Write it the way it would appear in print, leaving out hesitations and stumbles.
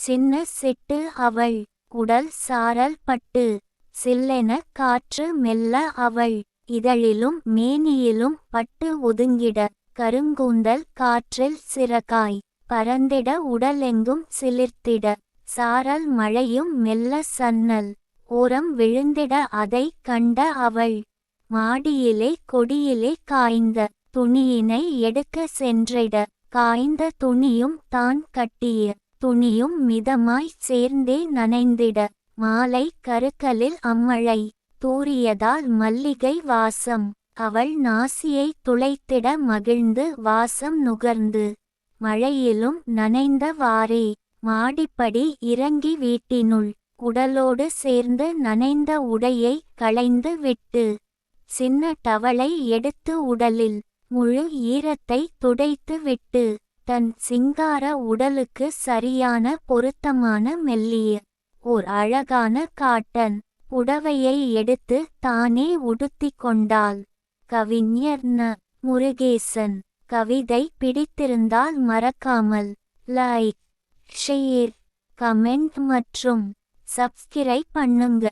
சின்ன சிட்டு அவள். உடல் சாரல் பட்டு. சில்லென காற்று மெல்ல அவள். இதழிலும் மேனியிலும் பட்டு ஒதுங்கிட. கருங்கூந்தல் காற்றில் சிறகாய். பறந்திட உடலெங்கும் சிலிர்த்திட. சாரல் மழையும் மெல்ல சன்னல் ஓரம் விழுந்திட அதைக் கண்ட அவள். மாடியிலே கொடியிலே காய்ந்த துணியினை எடுக்க சென்றிட. காய்ந்த துணியும் தான் கட்டிய துணியும் மிதமாய் சேர்ந்தே நனைந்திட. மாலை கருக்கலில் அம்மழை தூறியதால் மல்லிகை வாசம். அவள் நாசியை துளைத்திட மகிழ்ந்து வாசம் நுகர்ந்து. மழையிலும் நனைந்த வாறே மாடிப்படி இறங்கி வீட்டினுள். உடலோடு சேர்ந்து நனைந்த உடையை களைந்து விட்டு. சின்ன டவலை எடுத்து உடலில் முழு ஈரத்தை துடைத்து விட்டு. தன் சிங்கார உடலுக்கு சரியான பொருத்தமான மெல்லிய ஓர் அழகான காட்டன் புடவையை எடுத்து தானே உடுத்திக் கொண்டாள். கவிஞர் ந. முருகேசன். கவிதை பிடித்திருந்தால் மறக்காமல் லைக், ஷேர், கமெண்ட் மற்றும் சப்ஸ்கிரைப் பண்ணுங்க.